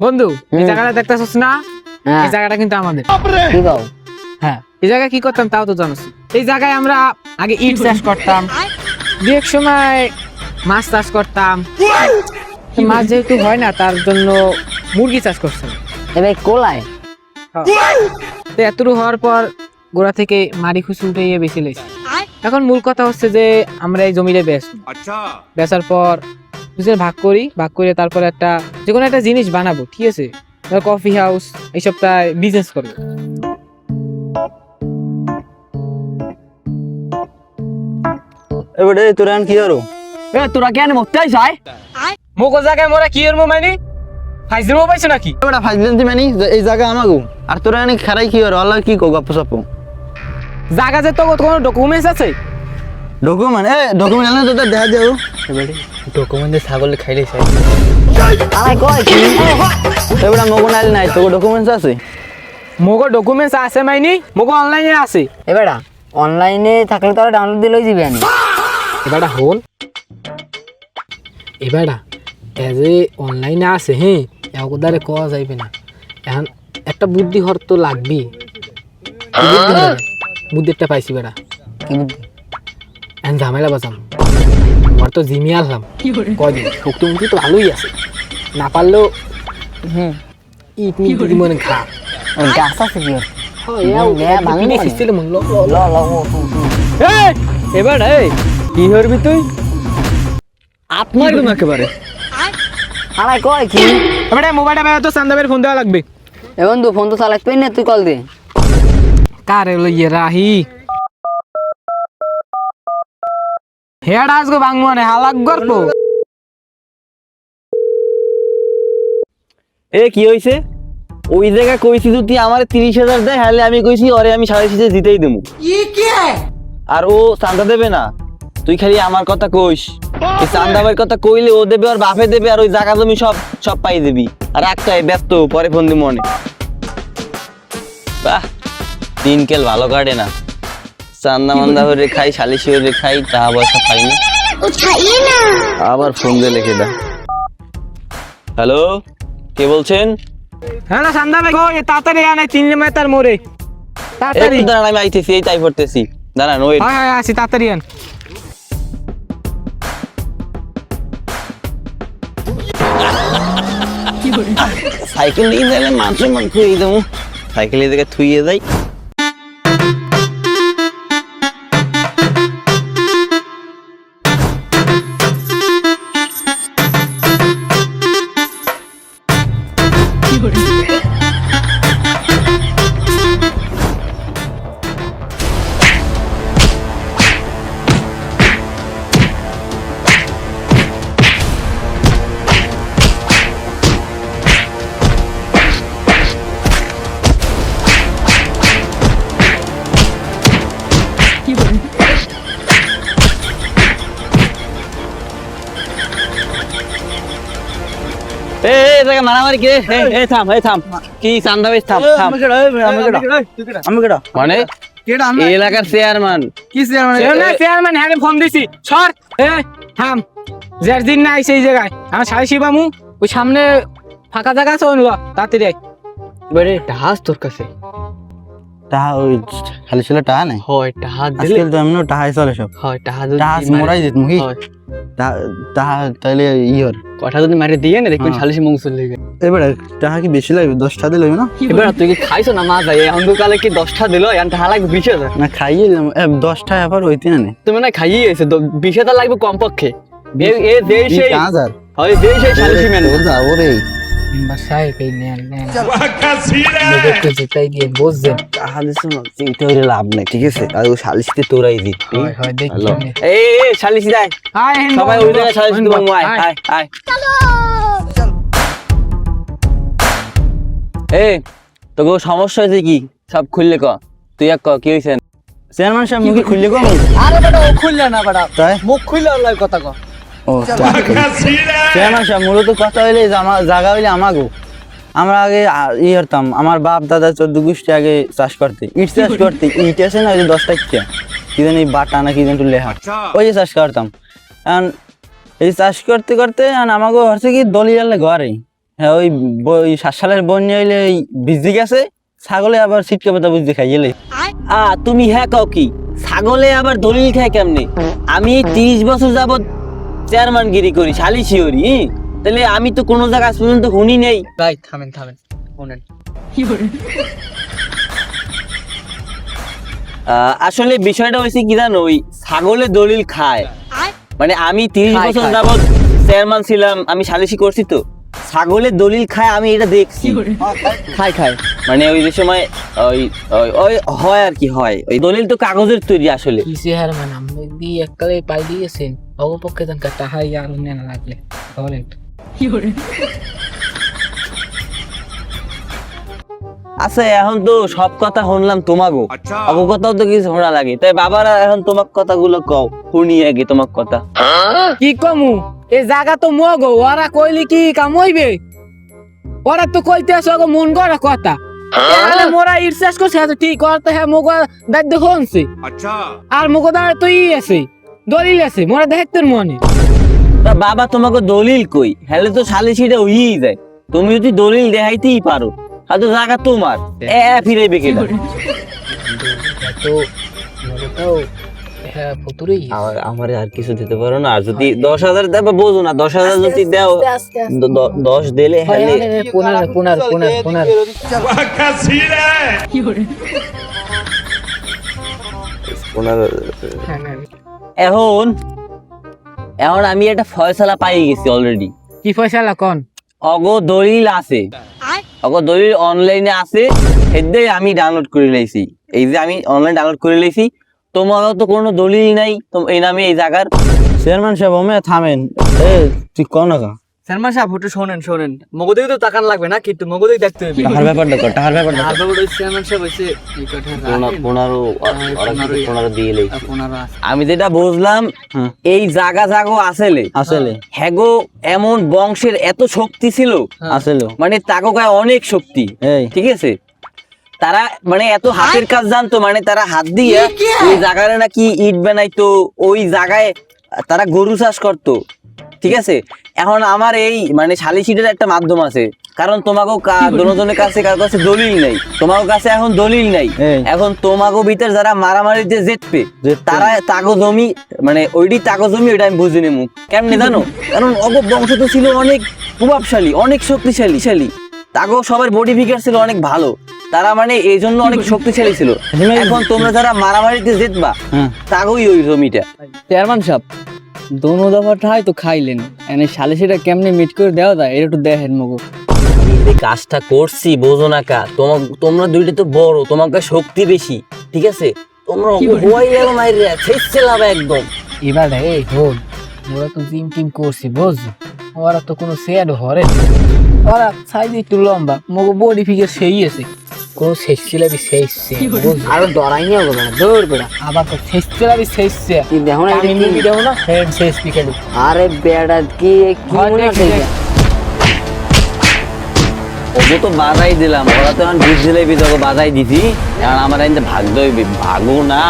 বন্ধু এই জায়গাটা দেখতেছস না? এই জায়গাটা কিন্তু আমাদের। কি গাও? হ্যাঁ, এই জায়গায় কি করতাম তাও তো জানোস। এই জায়গায় আমরা আগে ইট চাষ করতাম, দু এক সময় মাছ চাষ করতাম। মাছ যেহেতু হয় না তার জন্য মুরগি চাষ করতাম। এবার কোলায় তো এতটুকু হওয়ার পর গোড়া থেকে মারি খুশি উঠে গিয়ে বেশি লেছি। এখন মূল কথা হচ্ছে যে আমরা এই জমিটা বেচার পর বুঝে ভাগ করে তারপর একটা যে কোনো একটা জিনিস বানাবো, ঠিক আছে? কফি হাউস এইসবটা বিজনেস করবো। এবারে তোরা কি আরো তোরা কেন মরতে আইসাই? মোগো জায়গায় মোরা কি এর মানে ফাইজের পাইছো নাকি? এবারে ফাইজলেন্তি মানি এই জায়গা আমাগো আর তোরা এনে খারাই কি আর আল্লাহ কি কো গপ্প সপ জায়গা যে তো কোনো ডকুমেন্টস আছে? ডকুমেন্ট এনে তো দেখা যাও এবারে ডকুমেন্টে ছাগলে খাইলে চাই আরে কই কি? এবারে মগো নাইল নাই তো ডকুমেন্টস আছে মোগো ডকুমেন্টস আছে মাইনি? মোগো অনলাইনে আছে। এবারে অনলাইনে থাকলে তো ডাউনলোড দিলেই দিবে আমি। এবারটা হল এবারটা এজে অনলাইনে আছে, হ্যাঁ একদারে কোয়া যাইবে না। এখন একটা বুদ্ধি হর তো লাগবি। বুদ্ধিটা পাইছি বেড়া, কি বুদ্ধি? এখন ঝামেলা বাঁচাম। আমার তো জিমি আনলাম কয়দিন, শক্তি মুক্তি তো ভালোই আছে, না পারলেও ইট মিট মনে খা। ওই গাছ আছে কি? এবার কি করবি তুই? আপনার তো একেবারে আরে কই কি? এবারে মোবাইলটা বের তো সান্দাবের ফোন দেওয়া লাগবে। এ বন্ধু ফোন তো চালাতে পারি না, তুই কল দে। কারে লইয়ে রাহি হেড আজকে বাংমনে হালাক গর্ব। এ কি হইছে? ওই জায়গায় কইছি তুই আমার 30,000 দেয়, হলে আমি কইছি ওরে আমি 6.5 জিতেই দেবো। আর ও চান্দা দেবে না, তুই খালি আমার কথা কইস। এই চান্দাবের কথা কইলে ও দেবে, আর বাপে দেবে, আর ওই জায়গা জমি সব পাই দিবি। আর একটাই ব্যস্ত, পরে ফোন দিই মনে। বাহ, দিনকাল ভালো কাটে না। চান্দা মান্দা হরে খাই, শালিশি হরে খাই, টাকা পয়সা পাই না। আবার ফোন দিয়ে লিখে দা। হ্যালো, কে বলছেন? হ্যাঁ না সান্দাবে গো, তাড়াতাড়ি আনে 3 মিটার মোড়ে তাড়াতাড়ি। একটু দাঁড়ান, আমি আইতেছি, এই তাই পড়তেছি। দাঁড়ান ওই হ্যাঁ আসি, তাড়াতাড়ি আন। সাইকেল নিয়ে যাইলে মাত্র থুয়ে দেবো, সাইকেল এই জায়গায় থুয়ে যাই। মারামারি কে? থাম কি চান্দা বেশ থাম। মানে এই এলাকার চেয়ারম্যান। কি চেয়ারম্যান? হ্যাঁ ফোন দিছি, সর। থাম, যার দিন না আইছে এই জায়গায় আমার সাইসি বামু, ওই সামনে ফাঁকা জায়গা আছে, ওই তাড়াতাড়ি আয়। এবারে টাহাস তোর কাছে? টাহা ওই খালি ছিল টাহা নাই, হয় টাহা দিলে আজকাল তো এমনি টাহাই চলে সব। হয় টাহা টাহা মোরাই দিত মুখি টাহা তাইলে ইয়র কথা যদি মারি দিয়ে না দেখবেন শালিশি মংসুল লেগে। এবারে টাহা কি বেশি লাগবে? 10টা দিলে না? এবার তুই কি খাইছো না? মা যাই অন্ধকালে কি 10টা দিল? এখন টাহা লাগবে 20,000। না খাইয়ে 10টা আবার হইতে না। তুমি না খাইয়ে এসে 20,000 লাগবে কমপক্ষে। এ দেই সেই 20,000 হয়, দেই সেই শালিশি মেন যাবো রে। বাসায় পেই নেন লোককে যেটাই দিয়ে বুঝছেন। টাহা দিছ না, এটা হইলে লাভ নাই, ঠিক আছে? আর ও শালিশতে তোরাই দি। হয় দেখি। এই শালিশি যাই সবাই ওই জায়গায় শালিশি দিব। আয় আয় এই তোকে সমস্যা হয়েছে কি? সব খুললে ক, তুই এক ক কি হয়েছে? চেয়ারম্যান সাহেব মুখে খুললে কম। আরে বেটা ও খুললে না বেটা, তাই মুখ খুললে ওর কথা ক। ও চেয়ারম্যান সাহেব মূলত কথা হইলে জায়গা হইলে আমাগো। আমরা আগে ই করতাম, আমার বাপ দাদা 14 গোষ্ঠী আগে চাষ করতে, ইট চাষ করতে। ইট আছে না ওই যে 10 টাকা কি জানি বাটা না কি জানি লেখা, ওই যে চাষ করতাম। এখন এই চাষ করতে করতে আমাকে হচ্ছে কি দলিয়ালে ঘরে হ্যাঁ ওই ওই 7 সালের বন্যা হইলে ওই ভিজে গেছে, ছাগলে আবার ছিটকে পাতা বুঝতে খাই গেলে। তুমি হ্যাঁ কাও কি, ছাগলে আবার দলিল খায় কেমনে? আমি 30 বছর যাবত চেয়ারম্যানগিরি করি, সালিশি করি, তাহলে আমি তো কোনো জায়গা আজ পর্যন্ত শুনি নেই। ভাই থামেন শুনেন। আসলে বিষয়টা হয়েছে কি জানো, ওই ছাগলে দলিল খায়, মানে আমি 30 খায়, বছর খায়। যাবত চেয়ারম্যান ছিলাম, আমি সালিশি করছি, তো ছাগলে দলিল খায় আমি এটা দেখছি। খায় মানে ওই যে সময় ওই ওই- ওই হয় আর কি হয়, ওই দলিল তো কাগজের তৈরি আসলে। কিসে হার মানে আমি দি এককালে পাই দিয়েছেন অগপক্ষে তনকা টাহাই আর নেনা লাগলে ধরেন। আচ্ছা এখন তো সব কথা শুনলাম তোমাগো, অগো কথাও তো কিছু শোনা লাগে, তাই বাবারা এখন তোমার কথাগুলো কও, শুনি আগে তোমার কথা। কি কমু এই জায়গা তো মগো, ওরা কইলি কি কাম হইবে? ওরা তো কইতে আসো গো মন গড়া কথা। এখানে মোরা ইরসাস করছে তো ঠিক করতে হ্যাঁ মগো দায়িত্ব হনছে। আর মগো দাঁড় তো ই আছে, দলিল আছে, মোরা দায়িত্বের মনে। তা বাবা তোমাকে দলিল কই, হেলে তো সালিশিটা হইই যায়, তুমি যদি দলিল দেখাইতেই পারো, আর তো জায়গা তোমার, ফিরে বেকেটা। তো মোরা তো হ্যাঁ ফুতুরেই আমার আর কিছু দিতে পারো না, আর যদি 10,000 দেবে বোঝো না, 10,000 যদি দাও 10 দিলে হেলে পুনার এখন এখন আমি একটা ফয়সালা পাই গেছি অলরেডি। কি ফয়সালা কোন? অগো দলিল আছে, অগো দলিল অনলাইনে আছে, সেটাই আমি ডাউনলোড করে লাইছি। এই যে আমি অনলাইন ডাউনলোড করে লাইছি, তোমারও তো কোনো দলিল নাই এই নামে এই জায়গার। চেয়ারম্যান সাহেব ওমে থামেন, তুই কোন না সালমান সাহেব একটু শোনেন মগদেই তো তাকান লাগবে না, কিন্তু মগদেই দেখতে হবে। টাকার ব্যাপারটা কর, টাকার ব্যাপারটা আর বাবু চেয়ারম্যান সাহেব হইছে এই কথা 15 দিয়ে লাইছি। 15 আমি যেটা বুঝলাম, এই জাগা আসলে হ্যাগো এমন বংশের এত শক্তি ছিল আসলে, মানে তাগো গায়ে অনেক শক্তি, ঠিক আছে? তারা মানে এত হাতের কাজ জানতো, মানে তারা হাত দিয়ে ওই জায়গায় নাকি ইট বানাইতো, ওই জায়গায় তারা গরু চাষ করতো, ঠিক আছে? এখন আমার এই মানে সালিশিটার একটা মাধ্যম আছে, কারণ তোমাকে দুজনের কাছে কারো কাছে দলিল নাই, তোমার কাছে এখন দলিল নাই, এখন তোমাকে ভিতর যারা মারামারিতে জেতবে তারা তাগো জমি, মানে ওইটি তাগো জমি, ওইটা আমি বুঝে নেবো কেমনে জানো? কারণ অগ বংশ তো ছিল অনেক প্রভাবশালী, অনেক শক্তিশালী, তাগো সবার বডি ফিগার ছিল অনেক ভালো, তারা মানে এই জন্য অনেক শক্তিশালী ছিল। এখন তোমরা যারা মারামারিতে জেতবা তাগোই ওই জমিটা। চেয়ারম্যান সাহেব দোনো দফাটা হয়তো খাইলেন, এনে সালিশিটা কেমনে মিট করে দেওয়া যায় এটা একটু দেখেন মগো। আমি যে কাজটা করছি বোঝো না কা, তোমরা দুইটা তো বড়, তোমাকে শক্তি বেশি, ঠিক আছে? তোমরা হইয়ারও মাইরে ছেড়ছে লাভ একদম। এবার এই হল মোরা তো জিম টিম করছি বুঝছো, ওরা তো কোনো সেড হরে না। ওরা সাইজ একটু লম্বা, মগো বডি ফিগার সেই আছে, কোনো শেষ ছিলাবি শেষছে আরো ডরাই নিয়ে হবে না, দৌড় বেড়া। আবার তো শেষ ছিলাবি শেষছে দেখো না আমি মুভি দেখো না হেড শেষ পিকালি। আরে বেড়া কি মনে আছে? ওগো তো বাজাই দিলাম, ওরা তো এখন বুঝ দিলেই বাজাই দিছি, এখন আমার ভাগ্য ভাগো না।